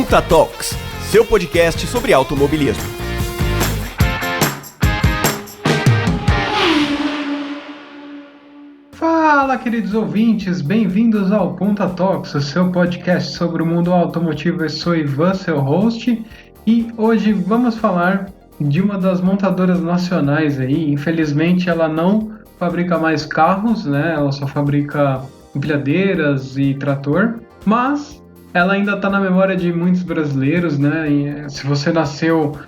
Ponta Talks, seu podcast sobre automobilismo. Fala, queridos ouvintes, bem-vindos ao Ponta Talks, o seu podcast sobre o mundo automotivo. Eu sou Ivan, seu host, e hoje vamos falar de uma das montadoras nacionais aí. Infelizmente ela não fabrica mais carros, né? Ela só fabrica empilhadeiras e trator, mas ela ainda está na memória de muitos brasileiros, né? E, se você nasceu,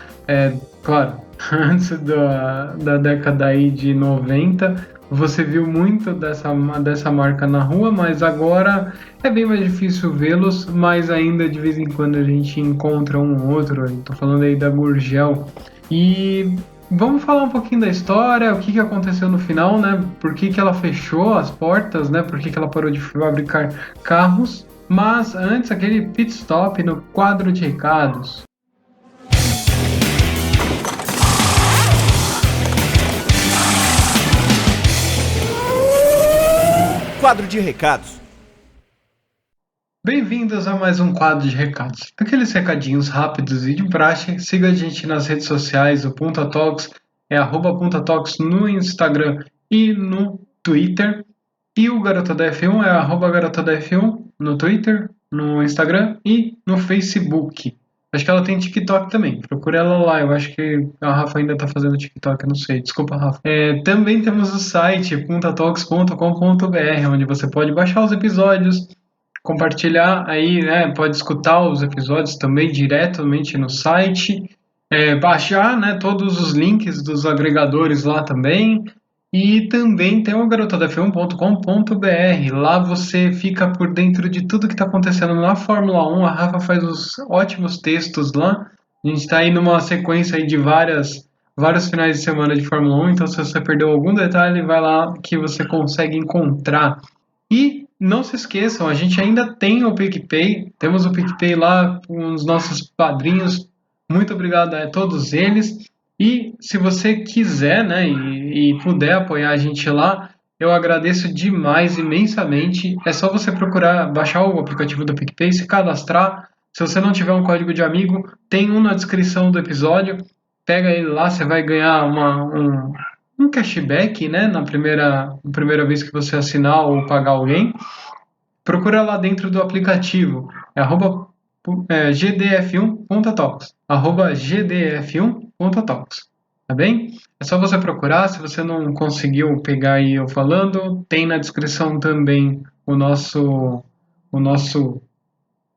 claro, antes da década aí de 90, você viu muito dessa marca na rua, mas agora é bem mais difícil vê-los, mas ainda de vez em quando a gente encontra um ou outro. Estou falando aí da Gurgel. E vamos falar um pouquinho da história, o que aconteceu no final, né? Por que ela fechou as portas, né? Por que ela parou de fabricar carros? Mas antes, aquele pit stop no quadro de recados. Quadro de recados. Bem-vindos a mais um quadro de recados. Aqueles recadinhos rápidos e de praxe. Siga a gente nas redes sociais, o Ponta Talks é @Ponta Talks no Instagram e no Twitter. E o Garota da F1 é @Garota da F1 no Twitter, no Instagram e no Facebook. Acho que ela tem TikTok também. Procura ela lá. Eu acho que a Rafa ainda tá fazendo TikTok, eu não sei. Desculpa, Rafa. Também temos o site puntatalks.com.br, onde você pode baixar os episódios, compartilhar aí, né? Pode escutar os episódios também diretamente no site. Baixar, né, todos os links dos agregadores lá também. E também tem o garotadaf1.com.br. Lá você fica por dentro de tudo que está acontecendo na Fórmula 1. A Rafa faz os ótimos textos lá. A gente está aí numa sequência aí de vários finais de semana de Fórmula 1. Então, se você perdeu algum detalhe, vai lá que você consegue encontrar. E não se esqueçam, a gente ainda tem o PicPay. Temos o PicPay lá com os nossos padrinhos. Muito obrigado a todos eles. E se você quiser, né, e puder apoiar a gente lá, eu agradeço demais, imensamente. É só você procurar, baixar o aplicativo do PicPay, se cadastrar. Se você não tiver um código de amigo, tem um na descrição do episódio. Pega ele lá, você vai ganhar um cashback, né, na primeira vez que você assinar ou pagar alguém. Procura lá dentro do aplicativo. É gdf1.talks. gdf1.talks. Tá bem? É só você procurar. Se você não conseguiu pegar aí eu falando, tem na descrição também o nosso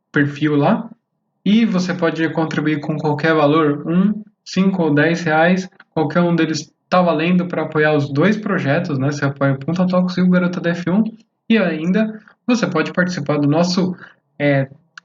perfil lá. E você pode contribuir com qualquer valor, 1, 5 ou 10 reais. Qualquer um deles está valendo para apoiar os dois projetos, né? Você apoia o Ponta Talks e o Garota da F1. E ainda você pode participar do nosso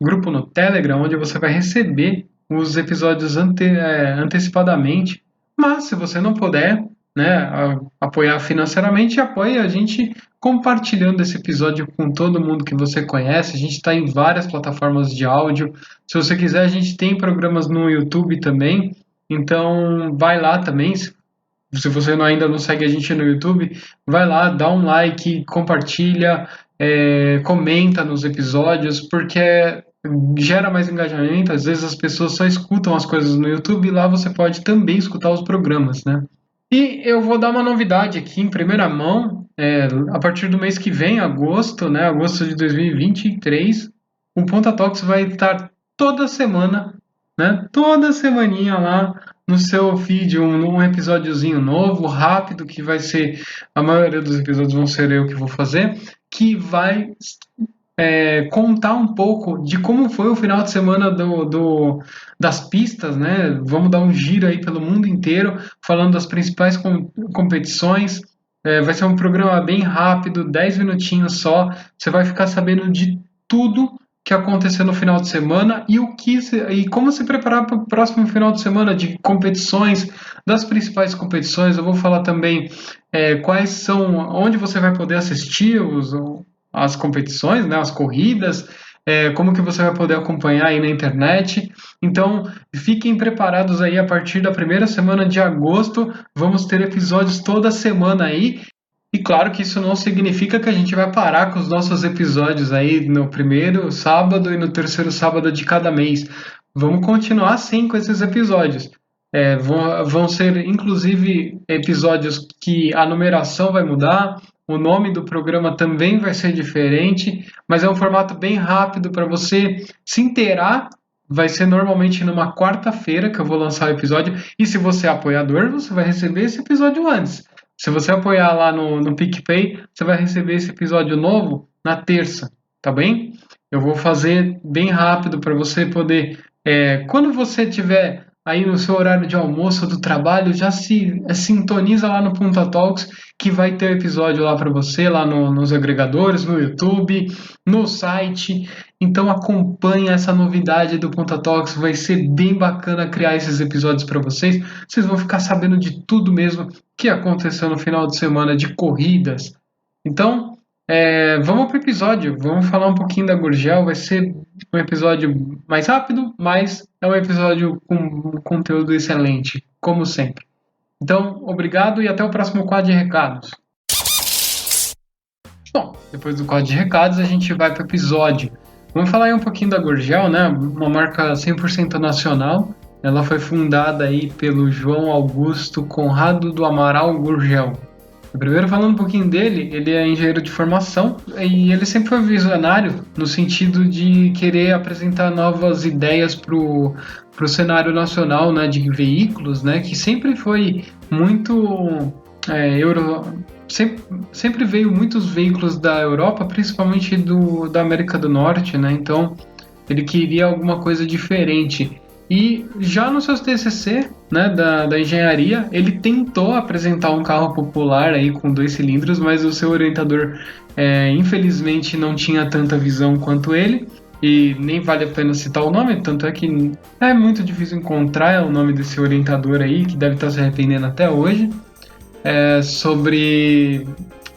grupo no Telegram, onde você vai receber os episódios antecipadamente. Mas se você não puder, né, apoiar financeiramente, apoie a gente compartilhando esse episódio com todo mundo que você conhece. A gente está em várias plataformas de áudio. Se você quiser, a gente tem programas no YouTube também. Então, vai lá também. Se você ainda não segue a gente no YouTube, vai lá, dá um like, compartilha, comenta nos episódios, porque gera mais engajamento. Às vezes as pessoas só escutam as coisas no YouTube e lá você pode também escutar os programas, né? E eu vou dar uma novidade aqui em primeira mão. A partir do mês que vem, agosto, né, agosto de 2023, o Ponta Talks vai estar toda semana, né, toda semaninha lá no seu feed, um episódiozinho novo, rápido, que vai ser, a maioria dos episódios vão ser eu que vou fazer, que vai contar um pouco de como foi o final de semana das pistas, né? Vamos dar um giro aí pelo mundo inteiro, falando das principais competições. Vai ser um programa bem rápido, 10 minutinhos só. Você vai ficar sabendo de tudo que aconteceu no final de semana e como se preparar para o próximo final de semana de competições, das principais competições. Eu vou falar também quais são, onde você vai poder assistir as competições, né, as corridas, como que você vai poder acompanhar aí na internet. Então, fiquem preparados aí, a partir da primeira semana de agosto, vamos ter episódios toda semana aí. E claro que isso não significa que a gente vai parar com os nossos episódios aí no primeiro sábado e no terceiro sábado de cada mês. Vamos continuar sim com esses episódios. Vão ser inclusive episódios que a numeração vai mudar, o nome do programa também vai ser diferente, mas é um formato bem rápido para você se inteirar. Vai ser normalmente numa quarta-feira que eu vou lançar o episódio. E se você é apoiador, você vai receber esse episódio antes. Se você apoiar lá no PicPay, você vai receber esse episódio novo na terça, tá bem? Eu vou fazer bem rápido para você poder. Quando você tiver aí no seu horário de almoço do trabalho, já se sintoniza lá no Punta Talks, que vai ter episódio lá para você, lá nos agregadores, no YouTube, no site. Então acompanha essa novidade do Punta Talks, vai ser bem bacana criar esses episódios para vocês. Vocês vão ficar sabendo de tudo mesmo que aconteceu no final de semana de corridas. Então, vamos para o episódio, vamos falar um pouquinho da Gurgel. Vai ser um episódio mais rápido, mas é um episódio com um conteúdo excelente, como sempre. Então, obrigado e até o próximo quadro de recados. Bom, depois do quadro de recados, a gente vai para o episódio. Vamos falar aí um pouquinho da Gurgel, né? Uma marca 100% nacional. Ela foi fundada aí pelo João Augusto Conrado do Amaral Gurgel. Primeiro, falando um pouquinho dele, ele é engenheiro de formação e ele sempre foi visionário no sentido de querer apresentar novas ideias para o cenário nacional, né, de veículos, né, que sempre foi muito... sempre veio muitos veículos da Europa, principalmente da América do Norte, né, então ele queria alguma coisa diferente. E já no seu TCC, né, da engenharia, ele tentou apresentar um carro popular aí com 2 cilindros, mas o seu orientador, infelizmente, não tinha tanta visão quanto ele, e nem vale a pena citar o nome, tanto é que é muito difícil encontrar o nome desse orientador aí, que deve estar se arrependendo até hoje,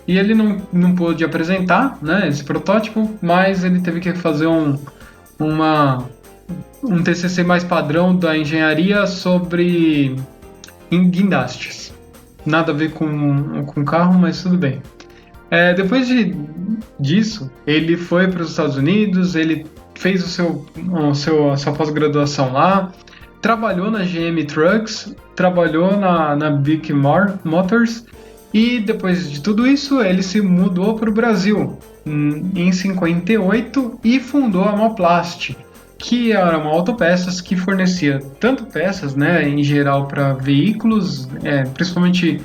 E ele não pôde apresentar, né, esse protótipo, mas ele teve que fazer um TCC mais padrão da engenharia sobre guindastes. Nada a ver com carro, mas tudo bem. Depois disso, ele foi para os Estados Unidos, ele fez a sua pós-graduação lá, trabalhou na GM Trucks, trabalhou na Big Motors, e depois de tudo isso, ele se mudou para o Brasil em 58 e fundou a Moplast, que era uma autopeças que fornecia tanto peças, né, em geral para veículos, principalmente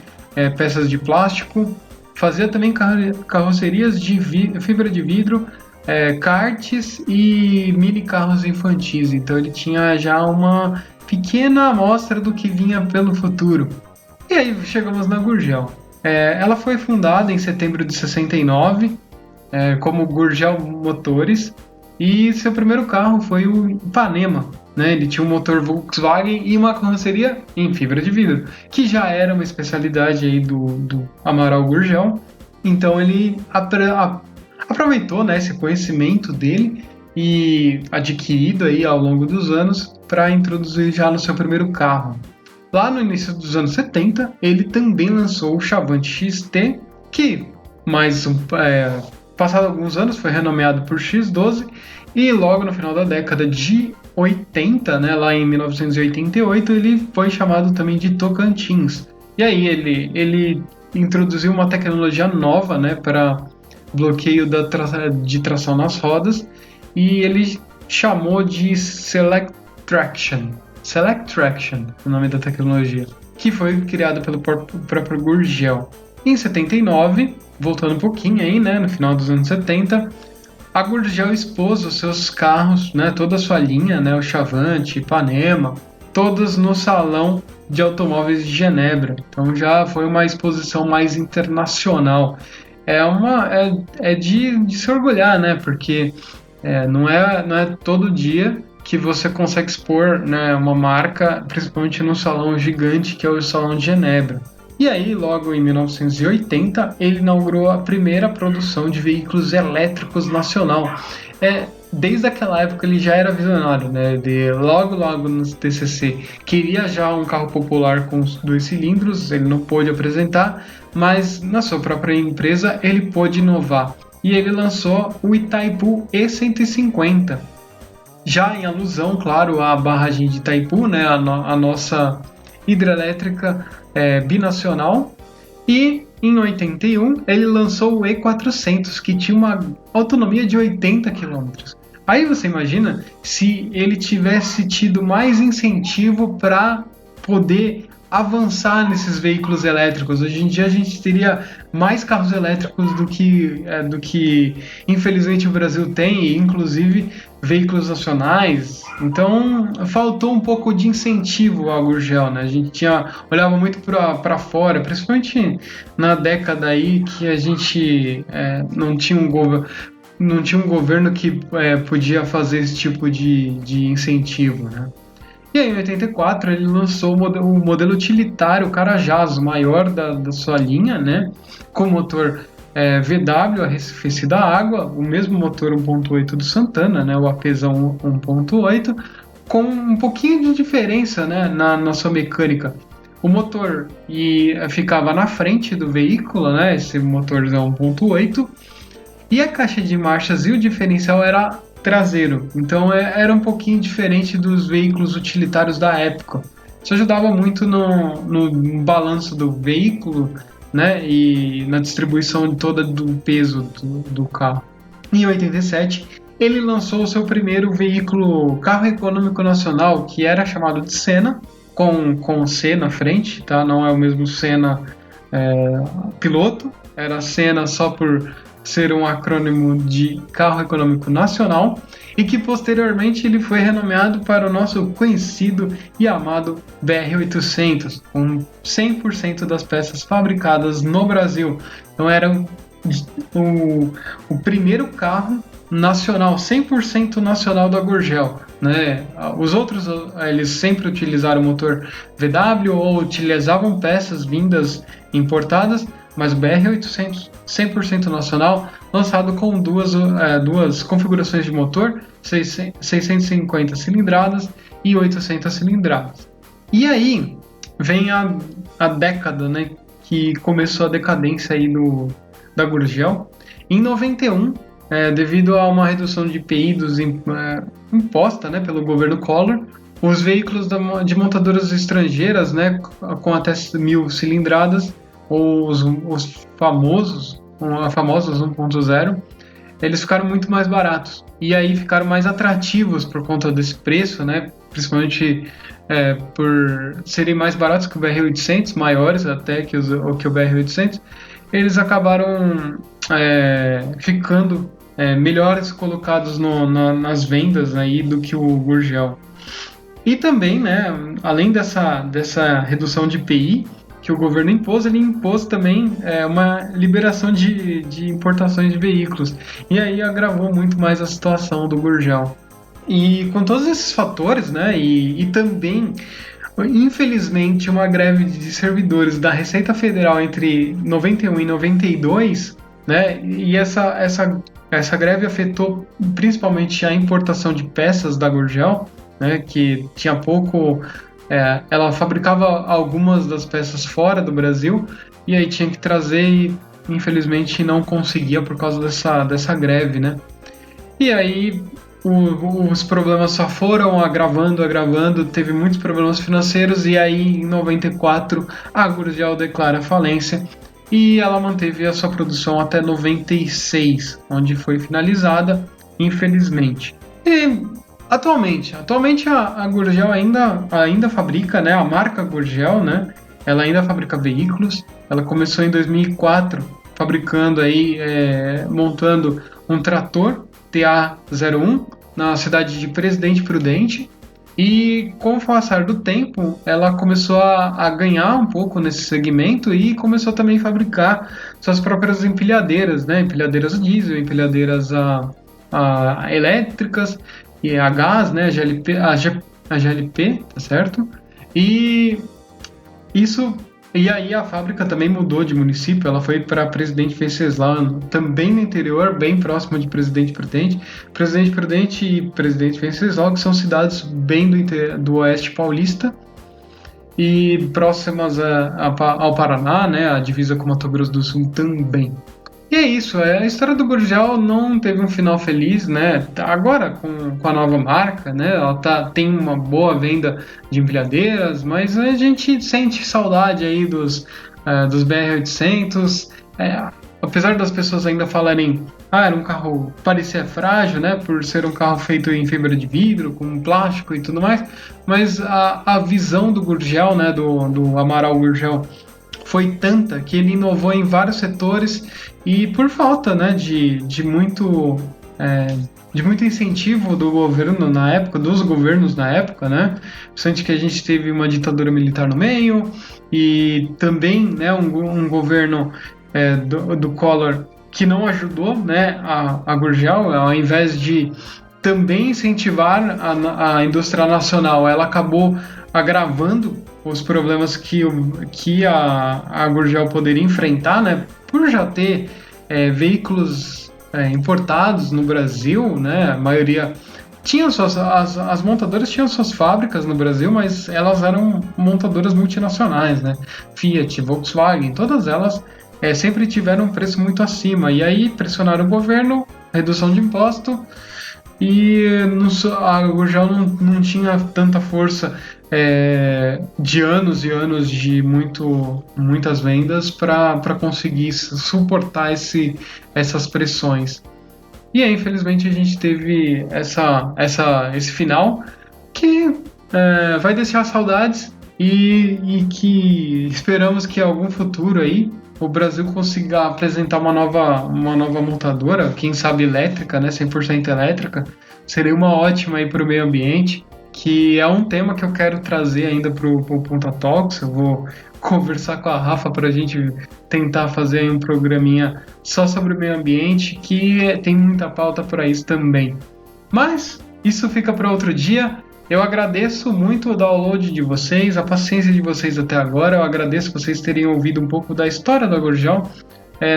peças de plástico, fazia também carrocerias de fibra de vidro, karts e mini carros infantis. Então ele tinha já uma pequena amostra do que vinha pelo futuro. E aí chegamos na Gurgel. Ela foi fundada em setembro de 69 como Gurgel Motores. E seu primeiro carro foi o Ipanema, né? Ele tinha um motor Volkswagen e uma carroceria em fibra de vidro, que já era uma especialidade aí do Amaral Gurgel. Então ele aproveitou, né, esse conhecimento dele e adquirido aí ao longo dos anos para introduzir já no seu primeiro carro. Lá no início dos anos 70, ele também lançou o Chavante XT, que passado alguns anos foi renomeado por X12 e logo no final da década de 80, né, lá em 1988, ele foi chamado também de Tocantins. E aí ele introduziu uma tecnologia nova, né, para bloqueio de tração nas rodas, e ele chamou de Select Traction, o nome da tecnologia, que foi criada pelo próprio Gurgel. Em 79, voltando um pouquinho aí, né, no final dos anos 70, a Gurgel expôs os seus carros, né, toda a sua linha, né, o Chavante, Ipanema, todas no Salão de Automóveis de Genebra. Então já foi uma exposição mais internacional. É de se orgulhar, né, porque não é todo dia que você consegue expor, né, uma marca, principalmente num salão gigante que é o Salão de Genebra. E aí, logo em 1980, ele inaugurou a primeira produção de veículos elétricos nacional. desde aquela época ele já era visionário, né? De logo no TCC queria já um carro popular com os 2 cilindros, ele não pôde apresentar, mas na sua própria empresa ele pôde inovar. E ele lançou o Itaipu E150, já em alusão, claro, à barragem de Itaipu, né? A nossa hidrelétrica binacional. E em 81 ele lançou o E400, que tinha uma autonomia de 80 km. Aí você imagina se ele tivesse tido mais incentivo para poder avançar nesses veículos elétricos. Hoje em dia a gente teria mais carros elétricos do que infelizmente o Brasil tem, inclusive veículos nacionais. Então faltou um pouco de incentivo ao Gurgel, né? A gente olhava muito para fora, principalmente na década aí que a gente não tinha um governo que podia fazer esse tipo de incentivo, né? E aí, em 84, ele lançou o modelo utilitário Carajás, o maior da sua linha, né? Com motor VW, arrefecido a água, o mesmo motor 1.8 do Santana, né? O APzão 1.8, com um pouquinho de diferença, né? Na sua mecânica. O motor ficava na frente do veículo, né? Esse motorzão 1.8, e a caixa de marchas e o diferencial era traseiro, então era um pouquinho diferente dos veículos utilitários da época. Isso ajudava muito no balanço do veículo, né, e na distribuição toda do peso do carro. Em 87, ele lançou o seu primeiro veículo carro econômico nacional, que era chamado de Senna, com C na frente, tá? Não é o mesmo Senna piloto, era Senna só por ser um acrônimo de Carro Econômico Nacional, e que posteriormente ele foi renomeado para o nosso conhecido e amado BR-800, com 100% das peças fabricadas no Brasil. Então era o primeiro carro nacional, 100% nacional da Gurgel, né? Os outros, eles sempre utilizaram motor VW ou utilizavam peças vindas importadas, mas o BR-800 100% nacional, lançado com duas configurações de motor, 650 cilindradas e 800 cilindradas. E aí vem a década, né, que começou a decadência aí da Gurgel. Em 91, devido a uma redução de IPI imposta, né, pelo governo Collor, os veículos de montadoras estrangeiras, né, com até 1.000 cilindradas, os famosos 1.0, eles ficaram muito mais baratos. E aí ficaram mais atrativos por conta desse preço, né? Principalmente por serem mais baratos que o BR-800, maiores até que o BR-800. Eles acabaram ficando melhores colocados nas vendas aí do que o Gurgel. E também, né, além dessa redução de IPI que o governo impôs, ele impôs também uma liberação de importações de veículos. E aí agravou muito mais a situação do Gurgel. E com todos esses fatores, né, e também, infelizmente, uma greve de servidores da Receita Federal entre 91 e 92, né, e essa greve afetou principalmente a importação de peças da Gurgel, né, que tinha pouco... ela fabricava algumas das peças fora do Brasil e aí tinha que trazer e infelizmente não conseguia por causa dessa greve, né? E aí os problemas só foram agravando, teve muitos problemas financeiros e aí em 94 a Gurgel declara falência e ela manteve a sua produção até 96, onde foi finalizada, infelizmente. E Atualmente a Gurgel ainda fabrica, né, a marca Gurgel, né, ela ainda fabrica veículos. Ela começou em 2004 fabricando aí, montando um trator TA-01 na cidade de Presidente Prudente, e com o passar do tempo ela começou a ganhar um pouco nesse segmento e começou também a fabricar suas próprias empilhadeiras, né, empilhadeiras a diesel, empilhadeiras elétricas, e a gás, né, a GLP, tá certo? E isso E aí a fábrica também mudou de município, ela foi para Presidente Venceslau, também no interior, bem próximo de Presidente Prudente. Presidente Prudente e Presidente Venceslau, que são cidades bem do oeste paulista e próximas ao Paraná, né, a divisa com Mato Grosso do Sul também. E é isso, a história do Gurgel não teve um final feliz, né? Agora com a nova marca, né? Ela tem uma boa venda de empilhadeiras, mas a gente sente saudade aí dos BR-800. Apesar das pessoas ainda falarem, era um carro parecia frágil, né? Por ser um carro feito em fibra de vidro, com plástico e tudo mais, mas a visão do Gurgel, né? Do Amaral Gurgel foi tanta que ele inovou em vários setores e por falta, né, de muito incentivo do governo na época, dos governos na época, né, principalmente que a gente teve uma ditadura militar no meio e também, né, um governo do Collor que não ajudou, né, a Gurgel, ao invés de também incentivar a indústria nacional, ela acabou agravando os problemas que a Gurgel poderia enfrentar, né, por já ter veículos importados no Brasil, né, a maioria tinha as montadoras tinham suas fábricas no Brasil, mas elas eram montadoras multinacionais, né, Fiat, Volkswagen, todas elas sempre tiveram um preço muito acima, e aí pressionaram o governo, redução de imposto, e a Gurgel não tinha tanta força de anos e anos de muitas vendas para conseguir suportar essas pressões. E aí, infelizmente, a gente teve esse final que vai deixar saudades e que esperamos que em algum futuro aí o Brasil consiga apresentar uma nova montadora, quem sabe elétrica, né, 100% elétrica, seria uma ótima aí para o meio ambiente, que é um tema que eu quero trazer ainda para o Ponta Talks. Eu vou conversar com a Rafa para a gente tentar fazer aí um programinha só sobre o meio ambiente, que tem muita pauta para isso também. Mas isso fica para outro dia. Eu agradeço muito o download de vocês, a paciência de vocês até agora. Eu agradeço vocês terem ouvido um pouco da história da Gurgel.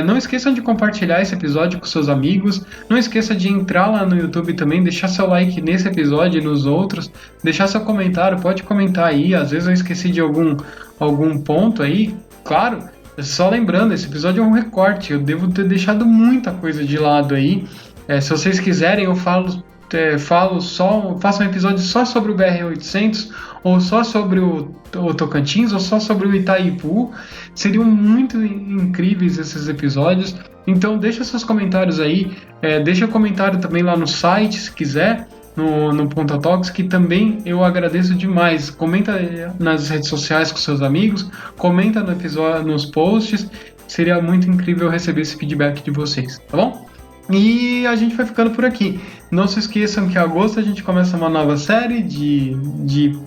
Não esqueçam de compartilhar esse episódio com seus amigos. Não esqueça de entrar lá no YouTube também, deixar seu like nesse episódio e nos outros. Deixar seu comentário, pode comentar aí. Às vezes eu esqueci de algum ponto aí. Claro, só lembrando, esse episódio é um recorte. Eu devo ter deixado muita coisa de lado aí. Se vocês quiserem, eu faço um episódio só sobre o BR-800, ou só sobre o Tocantins, ou só sobre o Itaipu. Seriam muito incríveis esses episódios. Então deixa seus comentários aí, deixa comentário também lá no site, se quiser, no Ponta Talks, que também eu agradeço demais. Comenta nas redes sociais com seus amigos, comenta no episódio, nos posts. Seria muito incrível receber esse feedback de vocês, tá bom? E a gente vai ficando por aqui. Não se esqueçam que em agosto a gente começa uma nova série de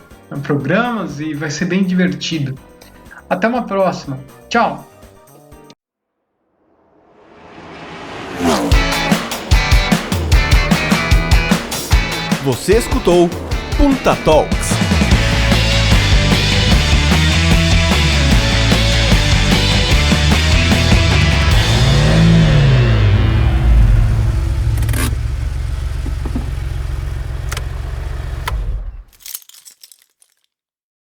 programas e vai ser bem divertido. Até uma próxima. Tchau! Você escutou Ponta Talks.